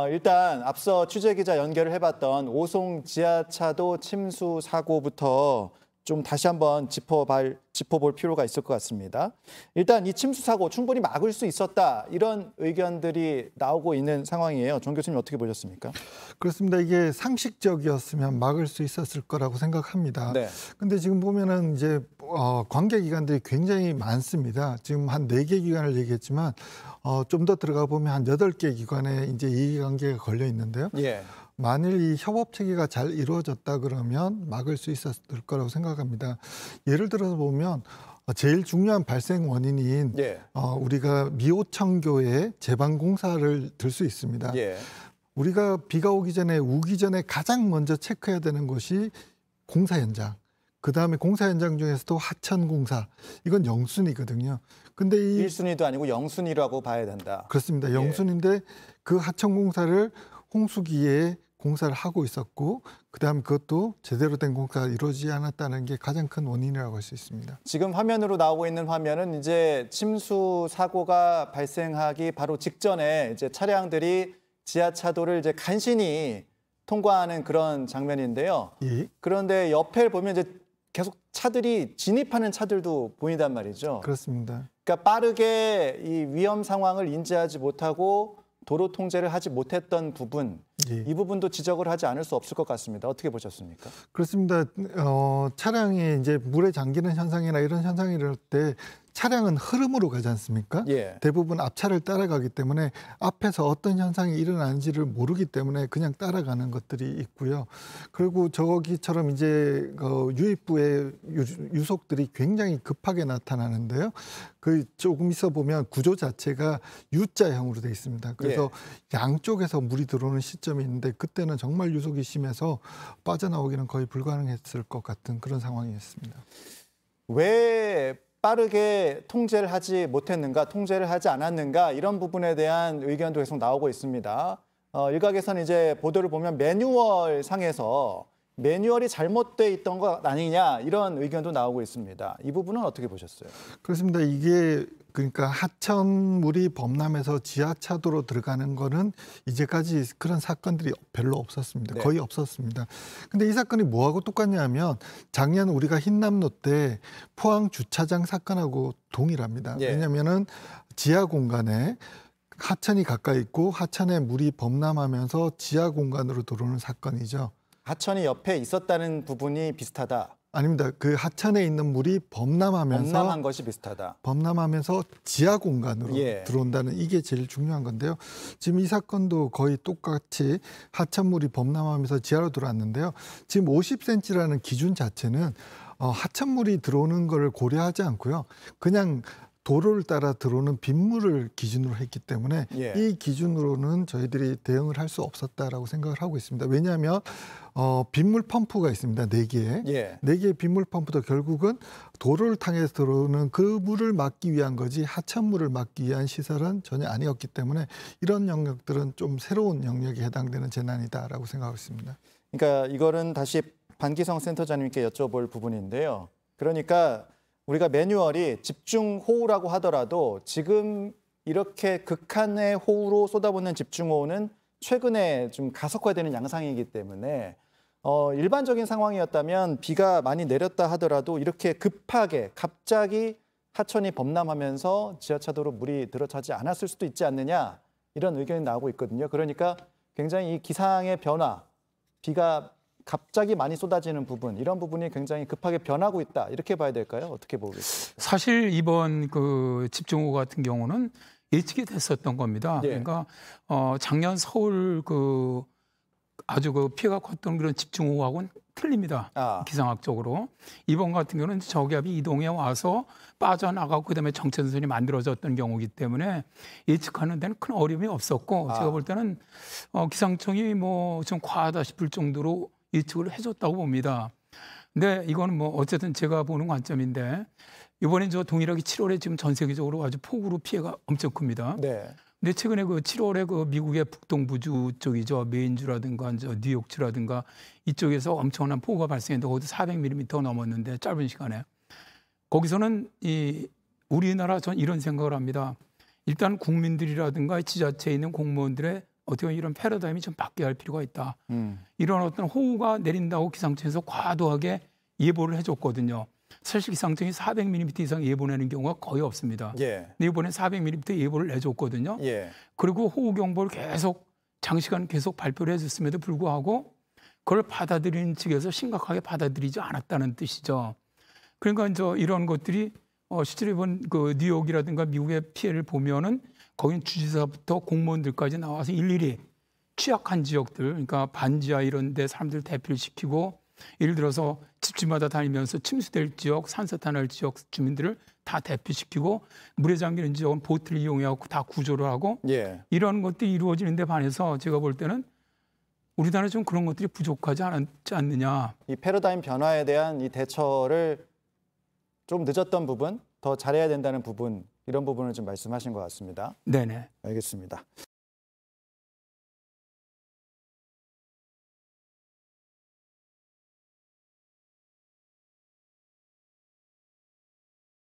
일단 앞서 취재기자 연결을 해봤던 오송 지하차도 침수 사고부터 좀 다시 한번 짚어볼 필요가 있을 것 같습니다. 일단 이 침수 사고 충분히 막을 수 있었다, 이런 의견들이 나오고 있는 상황이에요. 정 교수님 어떻게 보셨습니까? 그렇습니다. 이게 상식적이었으면 막을 수 있었을 거라고 생각합니다. 네. 근데 지금 보면은 이제 관계 기관들이 굉장히 많습니다. 지금 한 4개 기관을 얘기했지만 좀 더 들어가 보면 한 8개 기관에 이제 이해관계가 걸려 있는데요. 예. 만일 이 협업 체계가 잘 이루어졌다 그러면 막을 수 있었을 거라고 생각합니다. 예를 들어서 보면 제일 중요한 발생 원인인 예. 우리가 미호청교의 제방 공사를 들 수 있습니다. 예. 우리가 비가 오기 전에 우기 전에 가장 먼저 체크해야 되는 것이 공사 현장. 그다음에 공사 현장 중에서도 하천 공사. 이건 영순이거든요. 근데 이 1순위도 아니고 영순위라고 봐야 된다. 그렇습니다. 영순인데 그 하천 공사를 홍수기에 공사를 하고 있었고, 그다음에 그것도 제대로 된 공사가 이루어지지 않았다는 게 가장 큰 원인이라고 할 수 있습니다. 지금 화면으로 나오고 있는 화면은 이제 침수 사고가 발생하기 바로 직전에 이제 차량들이 지하차도를 이제 간신히 통과하는 그런 장면인데요. 예. 그런데 옆에 보면 이제 계속 차들이 진입하는 차들도 보인단 말이죠. 그렇습니다. 그러니까 빠르게 이 위험 상황을 인지하지 못하고 도로 통제를 하지 못했던 부분, 예. 이 부분도 지적을 하지 않을 수 없을 것 같습니다. 어떻게 보셨습니까? 그렇습니다. 차량이 이제 물에 잠기는 현상이나 이런 현상이 이럴 때 차량은 흐름으로 가지 않습니까? 예. 대부분 앞차를 따라가기 때문에 앞에서 어떤 현상이 일어나는지를 모르기 때문에 그냥 따라가는 것들이 있고요. 그리고 저기처럼 이제 유입부의 유속들이 굉장히 급하게 나타나는데요. 그 조금 있어 보면 구조 자체가 U자형으로 되어 있습니다. 그래서 양쪽에서 물이 들어오는 시점이 있는데 그때는 정말 유속이 심해서 빠져나오기는 거의 불가능했을 것 같은 그런 상황이었습니다. 왜 빠르게 통제를 하지 못했는가, 통제를 하지 않았는가, 이런 부분에 대한 의견도 계속 나오고 있습니다. 일각에서는 이제 보도를 보면 매뉴얼 상에서 매뉴얼이 잘못돼 있던 것 아니냐, 이런 의견도 나오고 있습니다. 이 부분은 어떻게 보셨어요? 그렇습니다. 이게 그러니까 하천물이 범람해서 지하차도로 들어가는 거는 이제까지 그런 사건들이 별로 없었습니다. 네. 거의 없었습니다. 근데 이 사건이 뭐하고 똑같냐면 작년 우리가 흰남노 때 포항 주차장 사건하고 동일합니다. 예. 왜냐하면은 지하 공간에 하천이 가까이 있고 하천에 물이 범람하면서 지하 공간으로 들어오는 사건이죠. 하천이 옆에 있었다는 부분이 비슷하다. 아닙니다. 그 하천에 있는 물이 범람한 것이 비슷하다. 범람하면서 지하 공간으로 예. 들어온다는 이게 제일 중요한 건데요. 지금 이 사건도 거의 똑같이 하천물이 범람하면서 지하로 들어왔는데요. 지금 50cm라는 기준 자체는 하천물이 들어오는 걸 고려하지 않고요. 그냥 도로를 따라 들어오는 빗물을 기준으로 했기 때문에 예. 이 기준으로는 저희들이 대응을 할 수 없었다라고 생각을 하고 있습니다. 왜냐하면 빗물 펌프가 있습니다. 4개. 예. 4개의 빗물 펌프도 결국은 도로를 통해서 들어오는 그 물을 막기 위한 거지 하천물을 막기 위한 시설은 전혀 아니었기 때문에 이런 영역들은 좀 새로운 영역에 해당되는 재난이다라고 생각하고 있습니다. 그러니까 이거는 다시 반기성 센터장님께 여쭤볼 부분인데요. 그러니까 우리가 매뉴얼이 집중호우라고 하더라도 지금 이렇게 극한의 호우로 쏟아붓는 집중호우는 최근에 좀 가속화되는 양상이기 때문에 일반적인 상황이었다면 비가 많이 내렸다 하더라도 이렇게 급하게 갑자기 하천이 범람하면서 지하차도로 물이 들어차지 않았을 수도 있지 않느냐, 이런 의견이 나오고 있거든요. 그러니까 굉장히 이 기상의 변화, 비가 갑자기 많이 쏟아지는 부분, 이런 부분이 굉장히 급하게 변하고 있다, 이렇게 봐야 될까요? 어떻게 보고 계십니까? 사실 이번 그 집중호우 같은 경우는 예측이 됐었던 겁니다. 예. 그러니까 작년 서울 그 아주 그 피해가 컸던 그런 집중호우하고는 틀립니다. 기상학적으로. 이번 같은 경우는 저기압이 이동해 와서 빠져나가고 그다음에 정체선이 만들어졌던 경우이기 때문에 예측하는 데는 큰 어려움이 없었고 제가 볼 때는 기상청이 뭐 좀 과하다 싶을 정도로 예측을 해줬다고 봅니다. 근데 이거는 뭐 어쨌든 제가 보는 관점인데 이번에 저 동일하게 7월에 지금 전 세계적으로 아주 폭우로 피해가 엄청 큽니다. 네. 근데 최근에 그 7월에 그 미국의 북동부주 쪽이죠. 메인주라든가 뉴욕주라든가 이쪽에서 엄청난 폭우가 발생했는데 거기서 400mm 넘었는데 짧은 시간에 거기서는 이 우리나라 전 이런 생각을 합니다. 일단 국민들이라든가 지자체에 있는 공무원들의 어떻게 보면 이런 패러다임이 좀 바뀌어야 할 필요가 있다. 이런 어떤 호우가 내린다고 기상청에서 과도하게 예보를 해줬거든요. 사실 기상청이 400mm 이상 예보내는 경우가 거의 없습니다. 예. 근데 이번에 400mm 예보를 내줬거든요. 예. 그리고 호우 경보를 계속 장시간 계속 발표를 해줬음에도 불구하고 그걸 받아들이는 측에서 심각하게 받아들이지 않았다는 뜻이죠. 그러니까 이제 이런 것들이 실제로 이번 그 뉴욕이라든가 미국의 피해를 보면은 거긴 주지사부터 공무원들까지 나와서 일일이 취약한 지역들, 그러니까 반지하 이런 데 사람들 대피를 시키고 예를 들어서 집집마다 다니면서 침수될 지역, 산사탄할 지역 주민들을 다 대피시키고 물에 잠기는 지역은 보트를 이용해서 다 구조를 하고 예. 이런 것들이 이루어지는 데 반해서 제가 볼 때는 우리나라 좀 그런 것들이 부족하지 않느냐. 이 패러다임 변화에 대한 이 대처를 좀 늦었던 부분, 더 잘해야 된다는 부분, 이런 부분을 좀 말씀하신 것 같습니다. 네네. 알겠습니다.